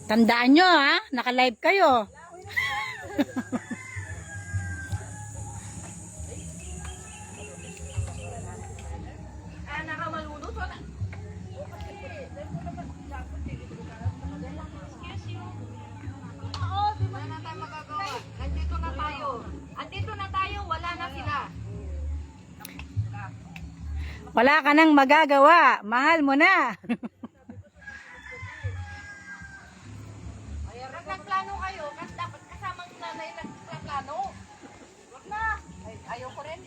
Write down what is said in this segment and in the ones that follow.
Tandaan nyo ha, naka-live kayo. Wala ka nang magagawa. Mahal mo na. Nagplano kayo, kasi dapat kasamang nanay nagplano. Wag na. Ayaw ko rin.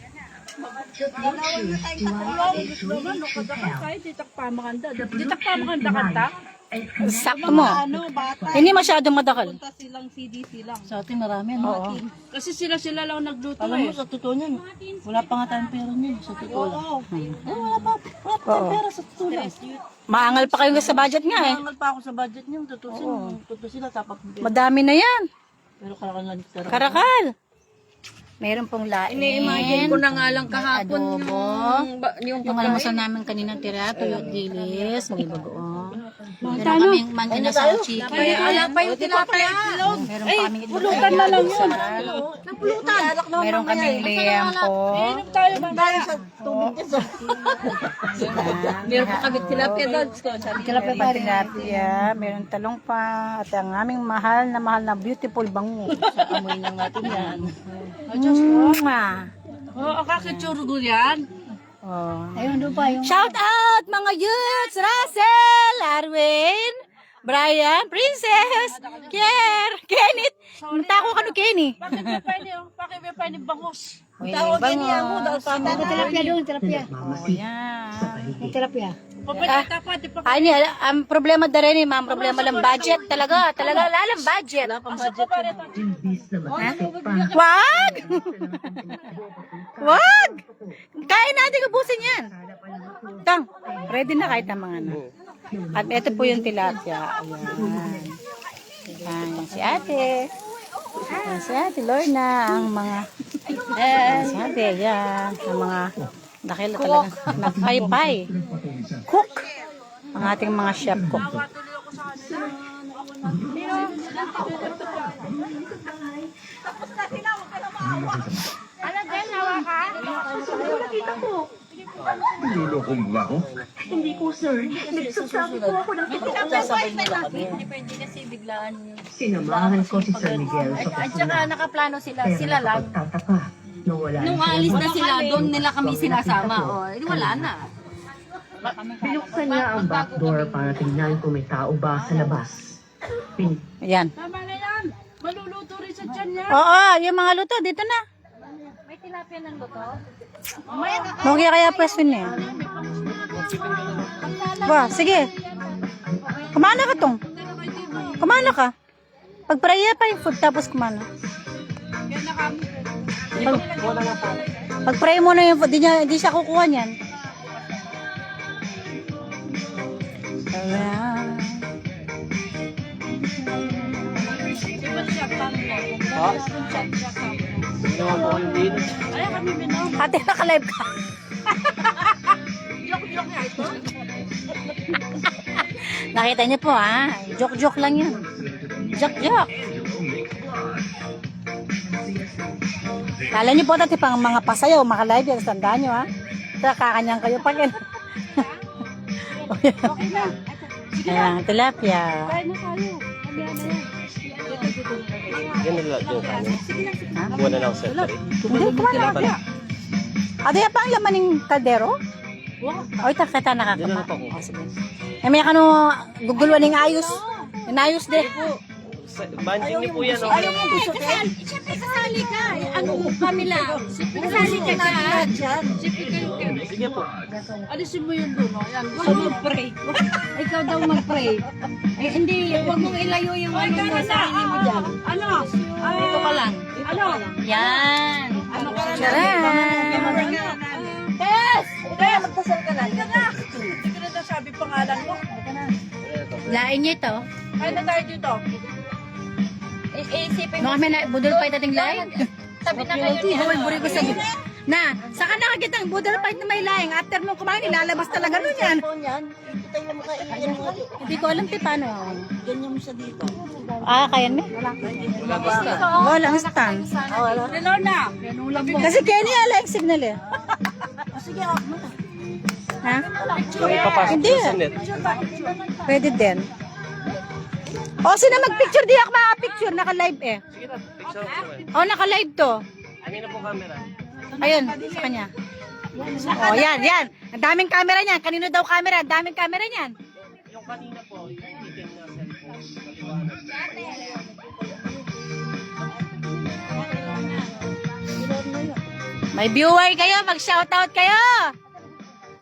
Sakto mo. Hindi masyadong madakal. Punta silang CDC lang. Sa atin marami, ano? Oo. Kasi sila lang nagluto Alam mo, sa totoo niyan, wala pa nga tayong pera niyan, sa totoo lang. Wala pa tayong pera, sa totoo lang. Maangal pa kayo sa budget nga eh. Nangal pa ako sa budget niyan, totoo sila, tapak mo. Madami na yan. Pero karakal lang dito. Karakal. Meron pong lain. Ini-imagine ko na nga lang kahapon yung almusal namin kanina tira, tuyot dilis, may bagoong. Meron kaming manginasal chicken. Kaya pa yung tilapia. Meron pa kaming Pulutan na lang yun. Napulutan. Meron kaming liempo. Tayo mamaya. Meron pa kami tilapia doon. Tilapia. Meron talong pa. At ang aming mahal na beautiful bango. Sa amoy lang natin yan. Oo, kakitsuro yan. Oh. Ayun, doon pa yung... Shout out mga youths! Russell, Arwin, Brian, Princess, Kier, Kenneth. Tako ka no Kenny. Bakit may pwede bangus? Tawag yan niya mo. Tilapia doon, tilapia. Oh, yan. Yung tilapia. Ay, ang problema da rin eh, ma'am. Problema lang budget. Talaga lalang budget. Wag! Wag! Kaya natin ubusin yan. Tang, ready na kahit ang mga na. At ito po yung tilapia. Ayan. Ayan, si ate. Ayan, si ate Lorna. Ang mga... si ate, ayan. Ang mga... Dakila talaga. Nagpay-pay. Cook. Ang ating mga chef cook. Nilolokong mo ako? Hindi po, sir. Nagsasabi po ako ng totoo. Sasabay nila kami. Depende kasi biglaan yun. Sinamahan ko si Sir Miguel sa At saka nakaplano sila lang. pagtataka na wala Nung alis na sila, doon nila kami sinasama. O, wala na. Binuksan niya ang back door para tingnan kung may tao ba sa labas. Ayan. Tama na yan. Maluluto rin sa tiyan niya. Oo, yung mga luto, dito na. May tilapia ng luto? Mungkin kaya pwesto niya. Wah, sige. Kumana ka tong. Kumana ka. Pag-pray pa yung food, tapos kumana. Pag-pray mo na yung food, di siya kukuha niyan. Ayan. Ate, naka-live ka. Nakita niyo po ha. Joke-joke lang yun. Joke-joke. Kala niyo po dati pang mga pasayaw, maka-live yan. Tandaan niyo ha. Kakanyang kayo pag yan. Ayan, tilapia. Kain na tayo. Yan na lang yung kanin. Buwan na lang sa tari. Hindi, kumana ka. Ate, pa ang laman ng kaldero? O, ito, kita nakakama. O, sige. Eh, may ano, guguluan ng ayos. Inayos din. Banjing niyo po yan. Siyempre kasali ka. Ano kami lang. Kasali ka na. Sige po. Alisin mo yun doon. Yan. Mag-pray. Ikaw daw mag-pray. Eh, hindi. Huwag mong ilayo yung ano mo sa sarili mo dyan. Ano? Dito ka lang. Ano? Yan. Ano ka na? Charan! Yes! Kaya magdasal ka na. Hindi ko na sabi pangalan mo. Lain niyo ito. Kain na tayo dito. Isipin mo. Baka may budol pa itating lain. Sabi na kayo niya. Buri ko sa Na, saka nakakita ang budal fight na may laing. After mo kumain, ilalabas talaga nun yan. Hindi ko alam paano. Ganyan mo siya dito. Ah, kaya mo? Walang stand. Kasi Kenny ala yung signal eh. Sige, off mo. Ha? Ipapasok Hindi. sa net. Pwede din. O, sino mag-picture? Di ako makapicture. Naka-live eh. Sige na, picture ko eh. O, naka-live to. Ano na po camera? Ayun, sa kanya. O, yan. Ang daming camera niyan. Kanino daw camera? Ang daming camera niyan. Yung kanina po, yung itim na cellphone. May viewer kayo, mag-shoutout kayo.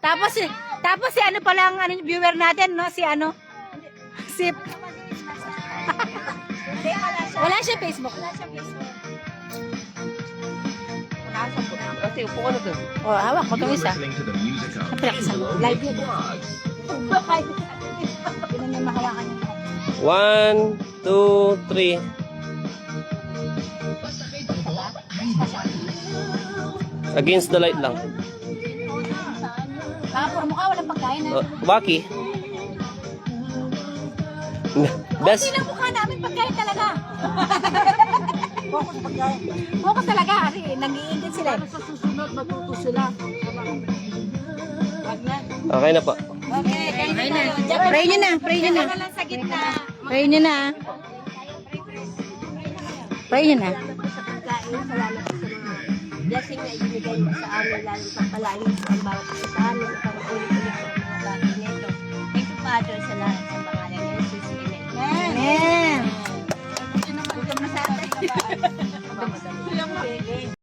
Tapos si ano pala ang ano, viewer natin, no? Si ano? Si Wala siya Facebook. Ate, upo ka na doon. Oh, hawak ko tong isa. Listening to the music of Live yun. vlogs. 1, 2, 3. Against the light lang. Puro mukha, walang pagkain. Waki. Best. Hindi na mukha namin pagkain talaga. Focus talaga. Kasi nag-iingit sila. Sa susunod, matuto sila. Okay na po. Okay na. Pray nyo na. Pray nyo na. Pray nyo na. Pray nyo na. Sa pagkain, salamat sa mga blessing na ibinigay mo sa amin, lalo sa palain ang bawat isa sa amin, para ulit-ulit sa mga bagay nito. Thank you, Father, sa lahat sa pangalan ni Jesus. Amen. Amen. Ito naman, ito masasay.